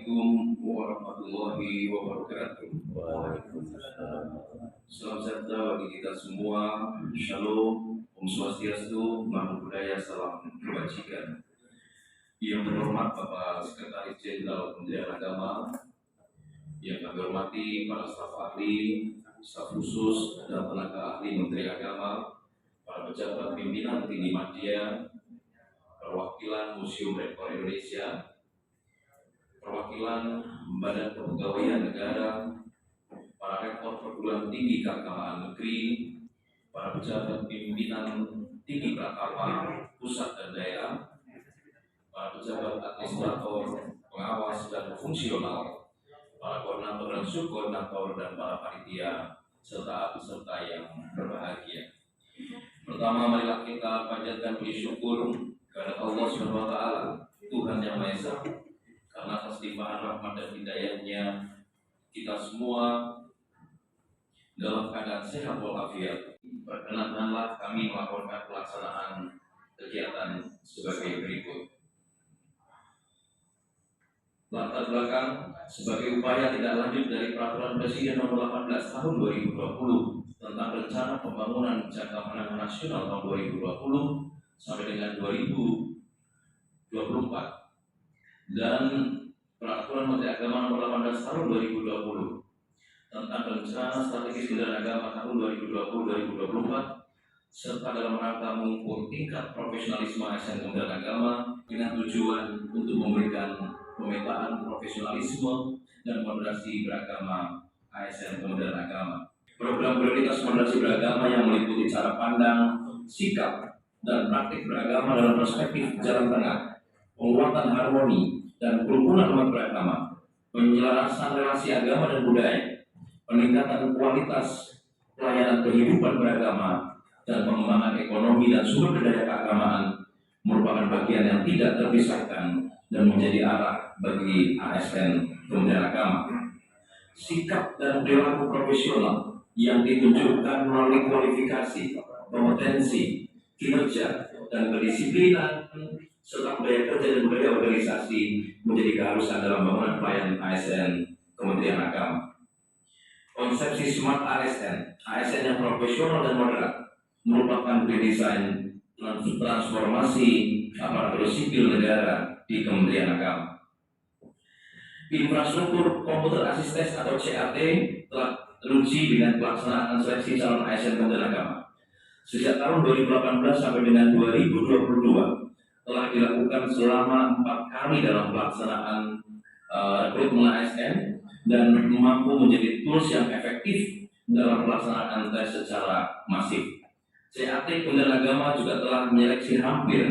Assalamualaikum warahmatullahi wabarakatuh. Waalaikumsalam. Salam sejahtera bagi kita semua. Shalom, Om Swastiastu, Namo Buddhaya, salam kebajikan. Yang terhormat Bapak Sekretaris Jenderal Kementerian Agama, yang kami hormati para staf ahli, staf khusus dan tenaga ahli Menteri Agama, para pejabat pimpinan tinggi media, perwakilan Museum Rekor Indonesia, perwakilan Badan Kepegawaian Negara, para rektor perguruan tinggi keagamaan negeri, para pejabat pimpinan tinggi Pratama pusat dan daerah, para pejabat administrator, pengawas dan fungsional, para koordinator dan subkoordinator dan para panitia serta peserta yang berbahagia. Pertama, marilah kita panjatkan puji syukur kepada Allah Subhanahu wa taala, Tuhan yang Maha Esa. Karena atas limpahan rahmat dan hidayahnya, kita semua dalam keadaan sehat walafiat. Perkenankanlah kami melaporkan pelaksanaan kegiatan sebagai berikut. Latar belakang sebagai upaya tidak lanjut dari Peraturan Presiden Nomor 18 Tahun 2020 tentang Rencana Pembangunan Jangka Menengah Nasional tahun 2020 sampai dengan 2024 dan Peraturan Menteri Agama Nomor 18 Tahun 2020 tentang Rencana Strategis Kementerian Agama tahun 2020-2024 serta dalam rangka mengukur tingkat profesionalisme ASN Kementerian Agama dengan tujuan untuk memberikan pemetaan profesionalisme dan moderasi beragama ASN Kementerian Agama. Program prioritas moderasi beragama yang meliputi cara pandang, sikap, dan praktik beragama dalam perspektif jalan tengah, penguatan harmoni dan kerukunan umat beragama, penyelarasan relasi agama dan budaya, peningkatan kualitas pelayanan kehidupan beragama, dan pengembangan ekonomi dan sumber daya keagamaan merupakan bagian yang tidak terpisahkan dan menjadi arah bagi ASN Kementerian Agama. Sikap dan perilaku profesional yang ditunjukkan melalui kualifikasi, kompetensi, kinerja, dan kedisiplinan serta budaya kerja dan budaya organisasi menjadi keharusan dalam bangunan pelayanan ASN Kementerian Agama. Konsepsi Smart ASN, ASN yang profesional dan moderat, merupakan desain transformasi aparatur sipil negara di Kementerian Agama. Infrastruktur komputer asisten atau CAT telah teruji dengan pelaksanaan seleksi calon ASN Kementerian Agama. Sejak tahun 2018 sampai dengan 2022 telah dilakukan selama 4 kali dalam pelaksanaan rekrutmen ASN dan mampu menjadi tools yang efektif dalam pelaksanaan tes secara masif. CAT Kementerian Agama juga telah menyeleksi hampir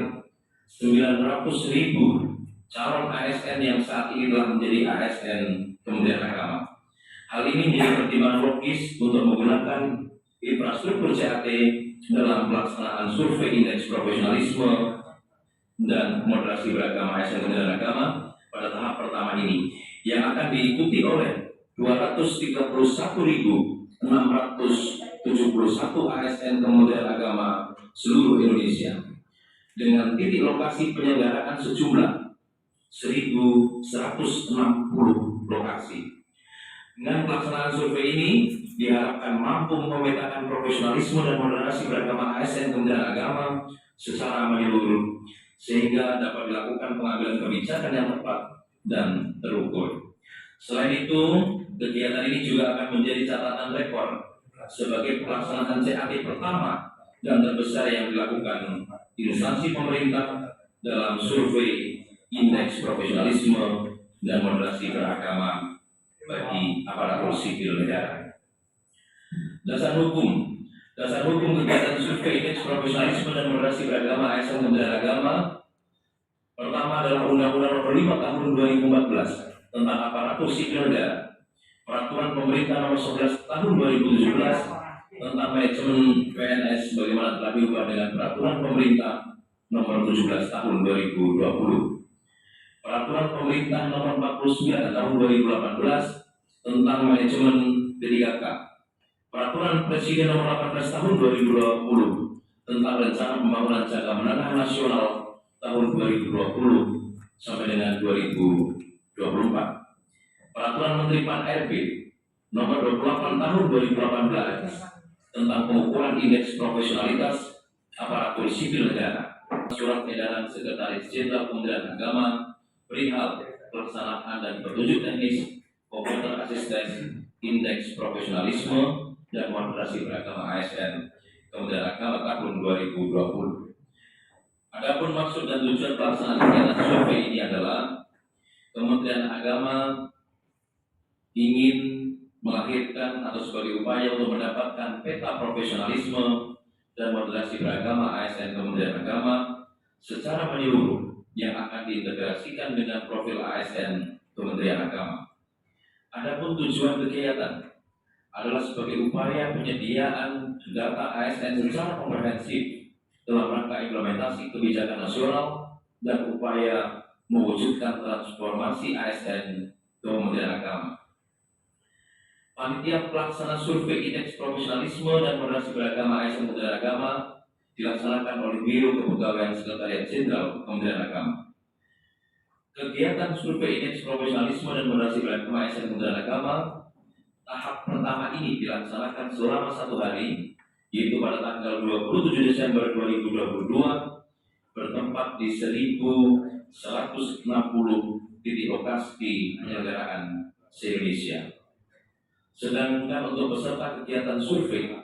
900.000 calon ASN yang saat ini telah menjadi ASN Kementerian Agama. Hal ini menjadi pertimbangan logis untuk menggunakan infrastruktur CAT dalam pelaksanaan survei indeks profesionalisme dan moderasi beragama ASN Kementerian Agama pada tahap pertama ini yang akan diikuti oleh 231.671 ASN Kementerian Agama seluruh Indonesia dengan titik lokasi penyelenggaraan sejumlah 1.160 lokasi. Dengan pelaksanaan survei ini diharapkan mampu memetakan profesionalisme dan moderasi beragama ASN Kementerian Agama secara menyeluruh sehingga dapat dilakukan pengambilan kebijakan yang tepat dan terukur. Selain itu, kegiatan ini juga akan menjadi catatan rekor sebagai pelaksanaan CAT pertama dan terbesar yang dilakukan instansi pemerintah dalam survei indeks profesionalisme dan moderasi beragama bagi aparatur sipil negara. Dasar hukum kegiatan survei indeks profesionalisme dan moderasi beragama ASN Kementerian Agama pertama adalah Undang-Undang Nomor 5 Tahun 2014 tentang aparatur sipil negara, Peraturan Pemerintah Nomor 11 Tahun 2017 tentang manajemen PNS bagaimana telah diubah dengan Peraturan Pemerintah Nomor 17 Tahun 2020, Peraturan Pemerintah Nomor 49 Tahun 2018 tentang manajemen P3K, Peraturan Presiden Nomor 18 Tahun 2020 tentang Rencana Pembangunan Jangka Menengah Nasional tahun 2020 sampai dengan 2024. Peraturan Menteri Pan-RB nomor 28 tahun 2018 tentang pengukuran indeks profesionalitas aparatur sipil negara. Surat edaran Sekretaris Jenderal Kementerian Agama perihal pelaksanaan dan petunjuk teknis komputer asisten indeks profesionalisme dan moderasi beragama ASN Kementerian Agama tahun 2020. Adapun maksud dan tujuan pelaksanaan kegiatan survei ini adalah Kementerian Agama ingin melahirkan atau sebagai upaya untuk mendapatkan peta profesionalisme dan moderasi beragama ASN Kementerian Agama secara menyeluruh yang akan diintegrasikan dengan profil ASN Kementerian Agama. Adapun tujuan kegiatan adalah sebagai upaya penyediaan data ASN secara komprehensif dalam rangka implementasi kebijakan nasional dan upaya mewujudkan transformasi ASN Kementerian Agama. Panitia pelaksana survei indeks profesionalisme dan moderasi beragama ASN Kementerian Agama dilaksanakan oleh Biro Kepegawaian Sekretariat Jenderal Kementerian Agama. Kegiatan survei indeks profesionalisme dan moderasi beragama ASN Kementerian Agama tahap pertama ini dilaksanakan selama 1 hari, yaitu pada tanggal 27 Desember 2022 bertempat di 1.160 titik lokasi penyelenggaraan se-Indonesia. Sedangkan untuk peserta kegiatan survei,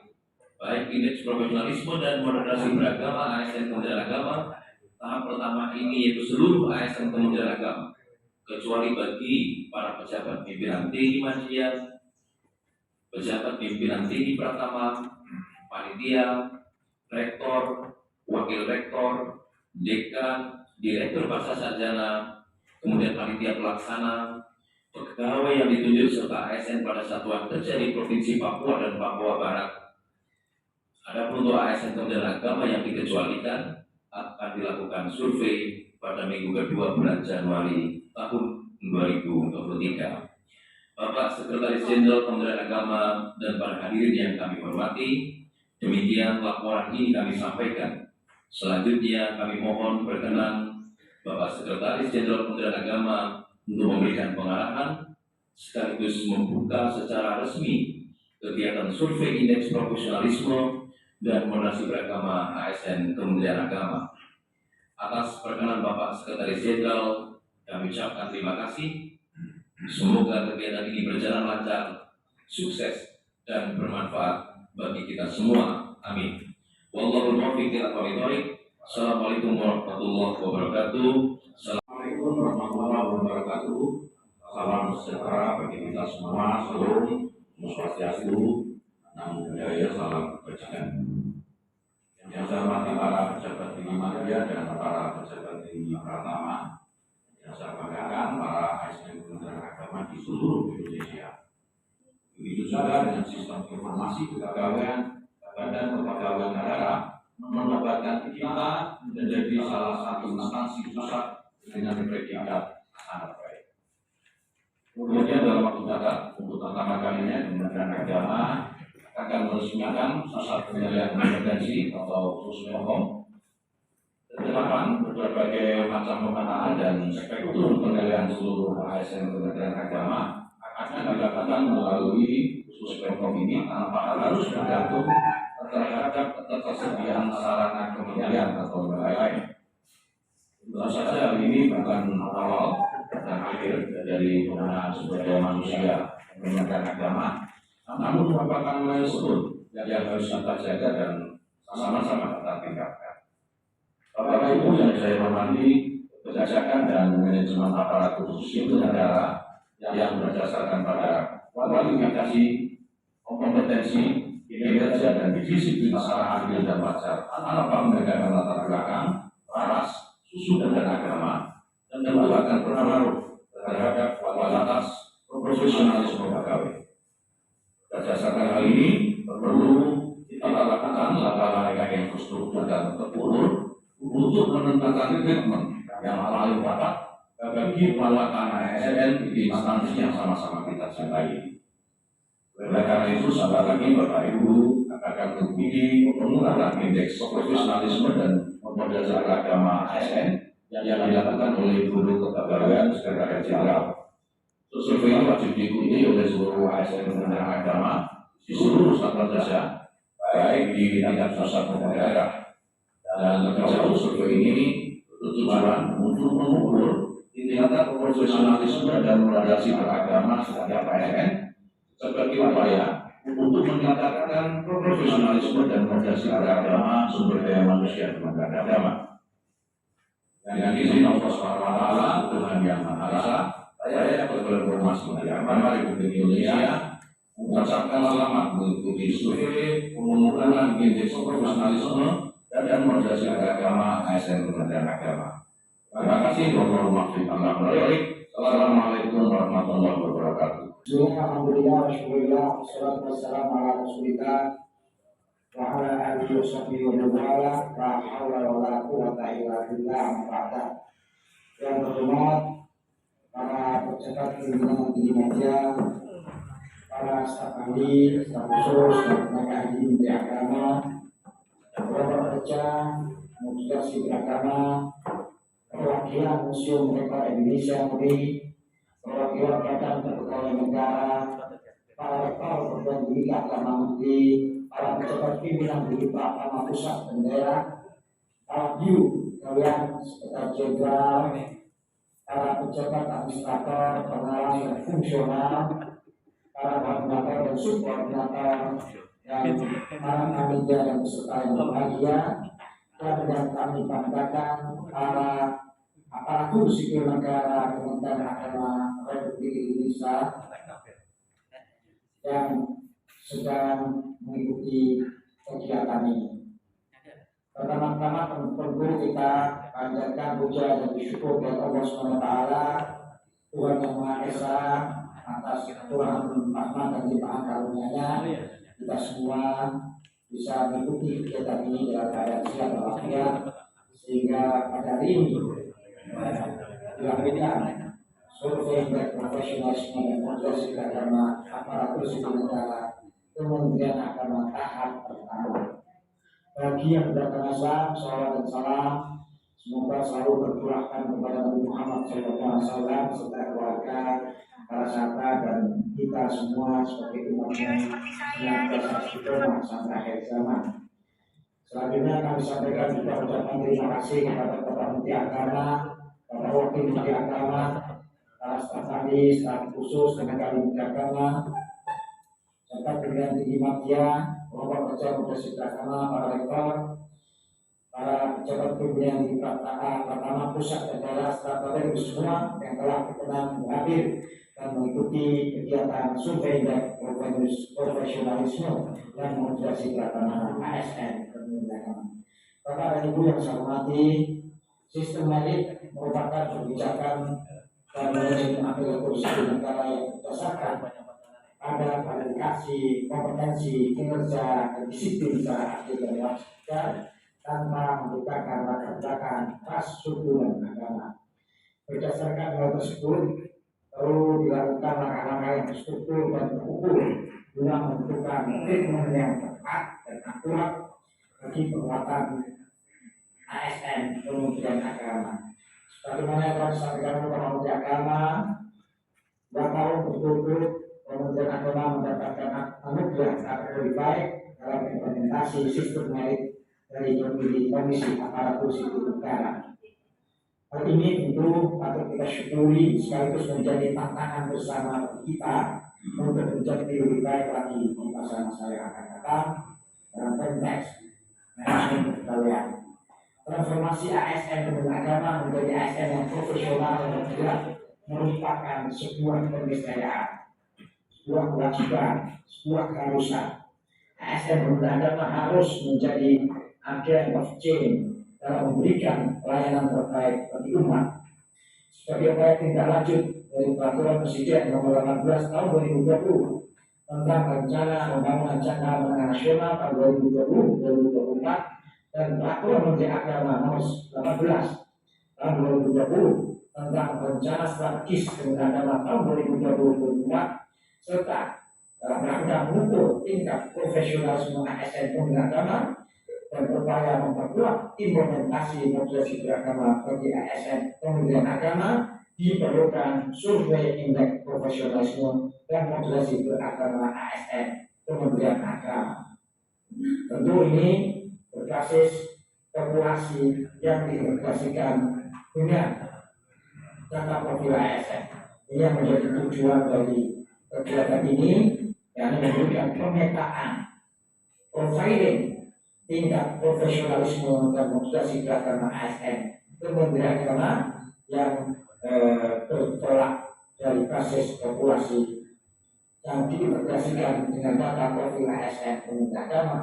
baik indeks profesionalisme dan moderasi beragama ASN Kementerian Agama, tahap pertama ini yaitu seluruh ASN Kementerian Agama, kecuali bagi para pejabat pimpinan tinggi media, pejabat pimpinan tinggi Pratama, panitia, rektor, wakil rektor, dekan, direktur bahasa sarjana, kemudian panitia pelaksana, pegawai yang ditunjuk serta ASN pada satuan kerja di Provinsi Papua dan Papua Barat. Adapun untuk ASN Kementerian Agama yang dikecualikan akan dilakukan survei pada minggu kedua bulan Januari tahun 2023. Bapak Sekretaris Jenderal Kementerian Agama dan para hadirin yang kami hormati, demikian laporan ini kami sampaikan. Selanjutnya kami mohon berkenan Bapak Sekretaris Jenderal Kementerian Agama untuk memberikan pengarahan sekaligus membuka secara resmi kegiatan survei indeks profesionalisme dan moderasi beragama ASN Kementerian Agama. Atas perkenan Bapak Sekretaris Jenderal, kami ucapkan terima kasih. Semoga kegiatan ini berjalan lancar, sukses, dan bermanfaat bagi kita semua. Amin. Wallahul muwaffiq ila aqwamit thoriq. Assalamualaikum warahmatullahi wabarakatuh. Assalamualaikum warahmatullahi wabarakatuh. Salam sejahtera bagi kita semua. Salam Swastiastu, Namo Buddhaya, salam kebajikan. Yang saya hormati para pejabat tinggi media dan para pejabat tinggi Pratama, yang saya banggakan para ASN Kementerian Agama di seluruh Indonesia. Begitu juga dengan sistem informasi kepegawaian Badan Kepegawaian Negara menempatkan kita menjadi salah satu instansi pusat dengan predikat sangat baik. Kemudian dalam waktu dekat untuk pertama kalinya Kementerian Agama akan meresmikan pusat penilaian kompetensi atau Puspom. Kedepan berbagai macam pemetaan dan spektrum penilaian seluruh ASN Kementerian Agama akan dilakukan melalui Puspom ini tanpa harus bergantung terhadap ketersediaan sarana kementerian atau lembaga lain. Tentu saja hal ini bukan awal dan akhir dari penggunaan sumber daya manusia Kementerian Agama, namun merupakan milestone yang harus kita jaga dan sama-sama kita tingkatkan. Bapak Ibu yang saya hormati, kebijakan dan manajemen aparatur sipil negara yang berdasarkan pada kualifikasi, kompetensi, kinerja dan disiplin secara adil dan wajar tanpa menegakkan latar belakang, ras, suku dan agama, dan tentu akan berpengaruh terhadap kualitas profesionalisme pegawai. Berdasarkan hal ini, perlu kita lakukan langkah-langkah infrastruktur dan terpulur untuk menentukan komitmen yang paling tepat bagi penguatan ASN di instansi yang sama-sama kita cintai. Oleh karena itu, sahabat lagi Bapak Ibu akan mengikuti penguatan indeks profesionalisme dan moderasi beragama ASN yang dilakukan oleh Biro Kepegawaian Sekretariat Jenderal Survei ini wajib diikuti oleh seluruh ASN Kementerian Agama di seluruh Satuan Desa, baik di tingkat pusat maupun daerah. Dan lebih jauh, survei ini bertujuan untuk mengukur tingkat profesionalisme dan moderasi beragama setiap ASN sebagai upaya untuk meningkatkan profesionalisme dan moderasi beragama sumber daya manusia Kementerian Agama. Dengan izin Allah SWT, Tuhan Yang Maha Esa, saya Ketua Ormas Kementerian Agama Republik Indonesia mengucapkan selamat mengikuti survei pengukuran indeks profesionalisme dan moderasi beragama ASN Kementerian Agama. Terima kasih. Assalamualaikum warahmatullahi wabarakatuh. Alhamdulillah, Rasulullah, wassalatu wassalamu ala Rasulillah wa ala alihi wa sahbihi wa wala, la hawla wa la quwwata illa billah, ba'da. Yang terhormat para pejabat pimpinan tinggi media, para staf ahli, staf khusus, dan tenaga ahli Menteri Agama, beberapa kerja, mutasi beragama, perwakilan Museum Rekor Indonesia MUI, perwakilan Badan Kepegawaian Negara, para rektor perguruan tinggi agama negeri, para pejabat pimpinan tinggi agama pusat dan daerah, para biu kalian sekretaris jenderal, para pejabat administrator, pengawas dan fungsional, para koordinator dan subkoordinator, dan para panitia dan peserta yang berbahagia, dan kami banggakan para aparatur sipil negara Kementerian Agama Republik Indonesia yang sedang mengikuti kegiatan ini. Pertama-tama tentu kita panjatkan puja dan syukur kepada Allah SWT, Tuhan Yang Maha Esa, atas Tuhan rahmat dan limpahan karunia-Nya. Kita semua bisa mengikuti kegiatan ini dalam keadaan sehat walafiat, sehingga pada hari ini dilakukan survei profesionalisme dan moderasi agama aparatur sipil negara Kementerian Agama tahap pertama. Bagi yang beragama Islam, salawat dan salam semoga selalu berkurangkan kepada Nabi Muhammad SAW serta keluarga, para sahabat dan kita semua sebagai umatnya yang bersama sampai akhir zaman. Selanjutnya kami sampaikan juga ucapan terima kasih kepada Bapak Menteri Agama, para Wakil Menteri Agama, para staf ahli, staf khusus, tenaga ahli Menteri Agama, serta pimpinan tinggi media, kelompok kerja moderasi beragama, para rektor, para pejabat pimpinan tinggi pertama pusat dan daerah, serta Bapak Ibu semua yang telah berkenan hadir dan mengikuti kegiatan survei dan profesionalisme dan moderasi beragama ASN. Bapak dan Ibu yang saya hormati, sistem merit merupakan kebijakan dan manajemen aparatur sipil negara yang berdasarkan pada kualifikasi, kompetensi, kinerja, dan disiplin secara adil dan wajar tanpa membukakan latar belakang ras, suku, dan agama. Berdasarkan hal tersebut, perlu dilakukan langkah-langkah yang terstruktur dan terukur guna menentukan treatment yang tepat dan akurat bagi penguatan ASN Kementerian Agama. Sebagaimana yang telah disampaikan oleh Menteri Agama, 2 tahun berturut-turut Kementerian Agama mendapatkan anugerah kategori baik dalam implementasi sistem merit dari Komisi Aparatur Sipil Negara. Hal ini tentu patut kita syukuri sekaligus menjadi tantangan bersama bagi kita untuk menjadi lebih baik lagi di masa-masa yang akan datang dalam konteks manajemen kepegawaian. Transformasi ASN Kementerian Agama menjadi ASN yang profesional dan tidak merupakan sebuah keniscayaan, sebuah kewajiban, sebuah keharusan. ASN Kementerian Agama harus menjadi agent of change dalam memberikan pelayanan terbaik bagi umat. Sebagai upaya tindak lanjut dari Peraturan Presiden Nomor 18 Tahun 2020 tentang Rencana Pembangunan Jangka Menengah Nasional tahun 2020-2024 dan Peraturan Menteri Agama Nomor 18 tahun 2020 tentang Rencana Strategis Kementerian Agama tahun 2020-2024 serta dalam rangka mengukur tingkat profesionalisme ASN Kementerian Agama dan berupaya memperkuat implementasi moderasi beragama bagi ASN Kementerian Agama diperlukan survei indeks profesionalisme dan moderasi beragama ASN Kementerian Agama. Tentu ini berbasis populasi yang diintegrasikan dengan data profil ASN. Ini yang menjadi tujuan dari kegiatan ini, yang memberikan pemetaan profiling tingkat profesionalisme dan moderasi beragama ASN Kementerian Agama yang bertolak dari basis populasi yang diintegrasikan dengan data profil ASN Kementerian Agama.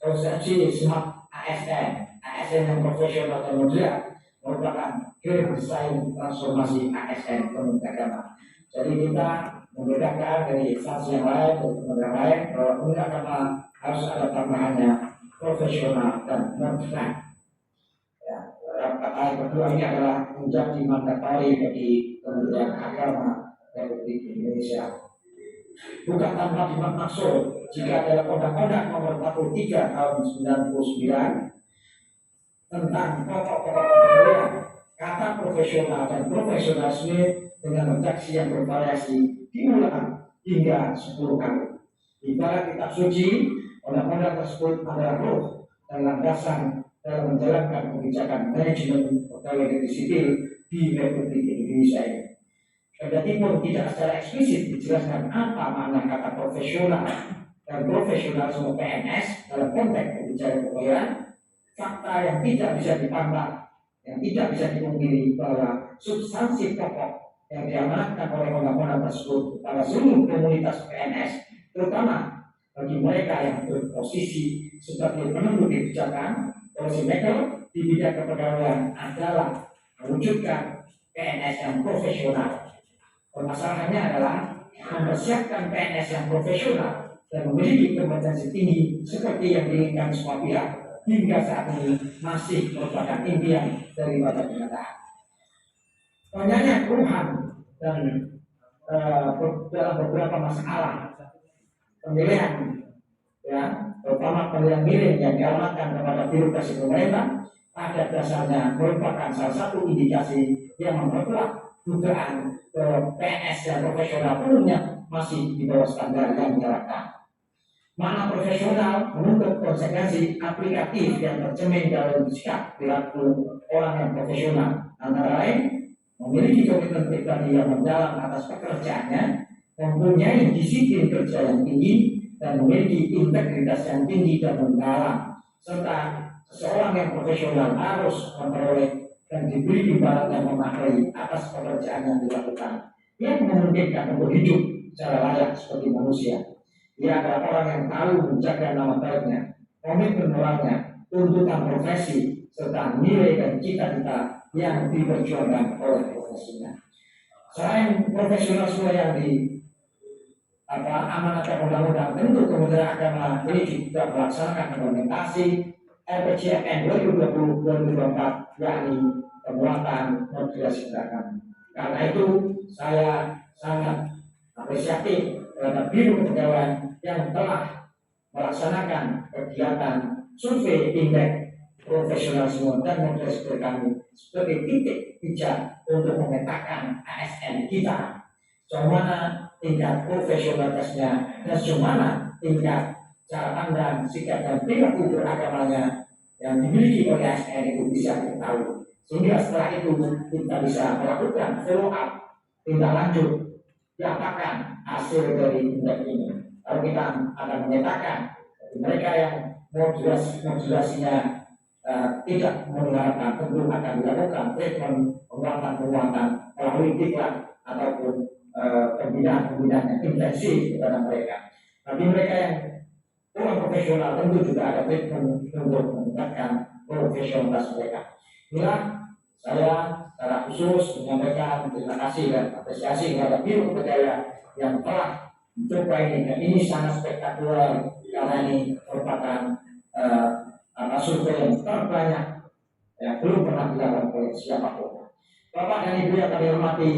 Konsepsi smart ASN yang profesional dan moderat merupakan game desain transformasi ASN Kementerian Agama. Jadi kita membedakan dari instansi yang lain, dari kementerian lain, bahwa Kementerian Agama harus ada tambahannya profesional dan moderat. Ya, kata yang kedua ini adalah menjadi mandatori bagi Kementerian Agama Republik Indonesia. Bukan tanpa dimaksud jika dalam Undang-Undang Nomor 43 Tahun 99 tentang pokok-pokok pemilihan kata profesional dan profesionalisme dengan redaksi yang bervariasi diulang hingga 10 kali. Ibarat kitab suci, undang-undang tersebut adalah roh dan landasan dalam menjalankan kebijakan manajemen pegawai negeri sipil di Republik Indonesia ini. Kendati pun tidak secara eksplisit dijelaskan apa makna kata profesional dan profesionalisme PNS dalam konteks kebijakan kepegawaian, fakta yang tidak bisa dipantah, yang tidak bisa dipungkiri bahwa substansi pokok yang diamanatkan oleh undang-undang tersebut kepada seluruh komunitas PNS, terutama bagi mereka yang berposisi sebagai penentu kebijakan, policy maker di bidang kepegawaian adalah mewujudkan PNS yang profesional. Permasalahannya adalah mempersiapkan PNS yang profesional dan memiliki kompetensi tinggi seperti yang diinginkan semua pihak hingga saat ini masih merupakan impian daripada kenyataan. Banyaknya keluhan dan dalam beberapa masalah pemilihan, ya, terutama pemilihan miring yang dialamatkan kepada birokrasi pemerintah, pada dasarnya merupakan salah satu indikasi yang memperkuat dugaan PNS yang profesional umumnya masih di bawah standar yang diharapkan. Makna profesional menuntut konsekuensi aplikatif yang tercermin dalam sikap perilaku orang yang profesional, antara lain memiliki komitmen pribadi yang mendalam atas pekerjaannya, mempunyai disiplin kerja yang tinggi, dan memiliki integritas yang tinggi dan mendalam, serta seseorang yang profesional harus memperoleh dan diberi imbalan yang memadai atas pekerjaan yang dilakukan, yang memungkinkan untuk hidup secara layak seperti manusia. Dia adalah orang yang tahu menjaga nama baiknya, komitmen moralnya, tuntutan profesi, serta nilai dan cita-cita yang diperjuangkan oleh profesinya. Selain profesionalisme yang amanatkan undang-undang, tentu Kementerian Agama ini juga melaksanakan implementasi RPJMN 2020-2024, yakni penguatan moderasi beragama. Karena itu saya sangat apresiatif terhadap Biro Kepegawaian yang telah melaksanakan kegiatan survei indeks profesionalisme dan moderasi beragama sebagai titik bijak untuk memetakan ASN kita, sejauh mana tingkat profesionalitasnya dan sejauh mana tingkat cara pandang, sikap dan perilaku beragamanya yang dimiliki oleh ASN itu bisa kita tahu, sehingga setelah itu kita bisa melakukan follow up, tindak lanjut, diapakan hasil dari indeks ini. Lalu kita akan menyatakan mereka yang modulasinya tidak menggunakan, tentu akan dilakukan treatment penguatan melalui diklat ataupun pembinaan yang intensif kepada mereka. Bagi mereka yang kurang profesional, tentu juga ada treatment untuk meningkatkan profesionalitas mereka. Inilah saya secara khusus menyampaikan terima kasih dan apresiasi kepada Biro Kepegawaian yang telah mencoba ini. Dan ini sangat spektakuler karena ini merupakan survei yang terbanyak yang belum pernah dilakukan oleh siapapun. Bapak dan Ibu yang kami hormati,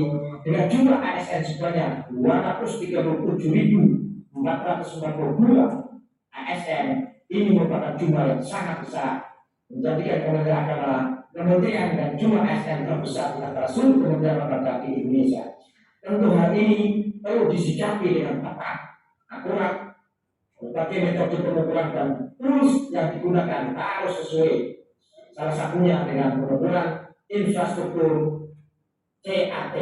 dengan jumlah ASN sebanyak 237.492 ASN, ini merupakan jumlah yang sangat besar, menjadikan Kementerian Agama kementerian dan jumlah ASN terbesar di antara seluruh kementerian lembaga di Indonesia. Tentu hal ini perlu disikapi dengan tepat, akurat. Berbagai metode pengukuran dan tools yang digunakan harus sesuai. Salah satunya dengan pengukuran infrastruktur CAT,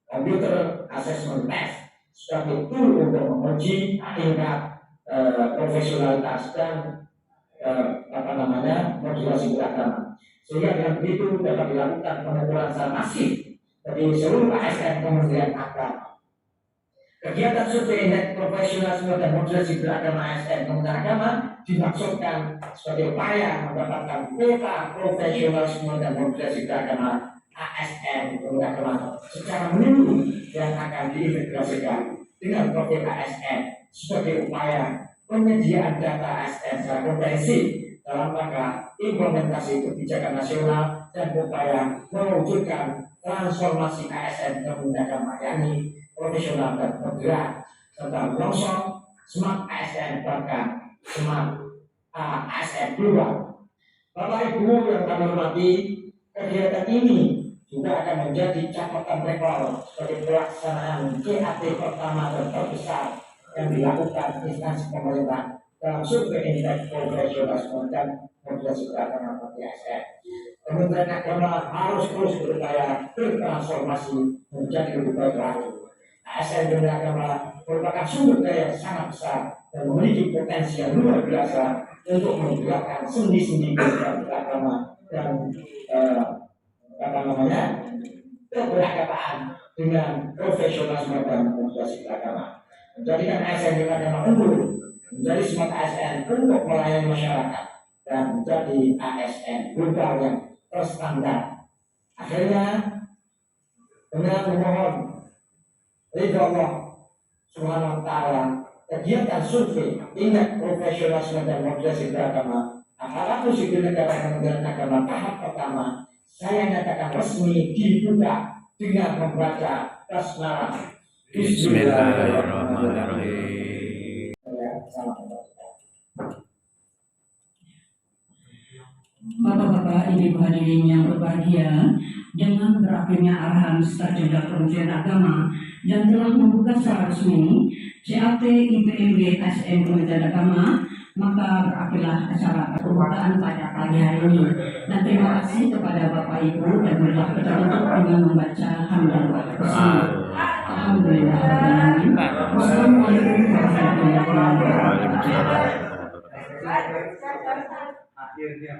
Computer Assessment Test, sebagai tool untuk menguji tingkat profesionalitas dan modulasi beragama. Sehingga dengan begitu dapat dilakukan pengukuran secara masif dari seluruh ASN Kementerian Agama. Kegiatan survei indeks profesionalisme dan modulasi beragama ASN Kementerian Agama dimaksudkan sebagai upaya mendapatkan peta profesionalisme dan modulasi beragama ASN Kementerian Agama secara menyeluruh yang akan diintegrasikan dengan profil ASN sebagai upaya penyediaan data ASN secara komprehensif dalam rangka implementasi kebijakan nasional dan upaya mewujudkan transformasi ASN Kementerian Agama, yakni profesional dan bergerak, serta menyongsong smart ASN bahkan smart ASN global. Bapak Ibu yang kami hormati, kegiatan ini juga akan menjadi catatan rekor sebagai pelaksanaan CAT pertama dan terbesar yang dilakukan instansi pemerintah dalam survei indeks profesionalisme dan modulasi beragama bagi ASN. Kementerian Agama harus terus berupaya bertransformasi menjadi lebih baik lagi. ASN Kementerian Agama merupakan sumber daya yang sangat besar dan memiliki potensi yang luar biasa untuk menggerakkan sendi-sendi kehidupan beragama dan keberagamaan dengan profesionalisme dan modulasi beragama. Menjadikan ASN Kementerian Agama unggul menjadi smart ASN untuk melayani masyarakat dan menjadi ASN global yang terstandar. Akhirnya dengan memohon ridho Allah Subhanahu wa Ta'ala, kegiatan survei indeks profesionalisme dan modulasi beragama aparatur sipil negara Kementerian Agama tahap pertama saya nyatakan resmi dibuka dengan membaca basmalah. Bismillahirrahmanirrahim. Bapak-bapak, ibu hadirin yang berbahagia, dengan berakhirnya arahan Statuta Kementerian Agama dan telah membuka secara resmi CAT IPMG ASN Kementerian Agama, maka berakhirlah acara pembukaan pada pagi hari ini. Dan terima kasih kepada Bapak Ibu dan berilah kita untuk dengan membaca hamdalah. Alhamdulillah. Wassalamualaikum warahmatullahi wabarakatuh. Waalaikumsalam. Akhirnya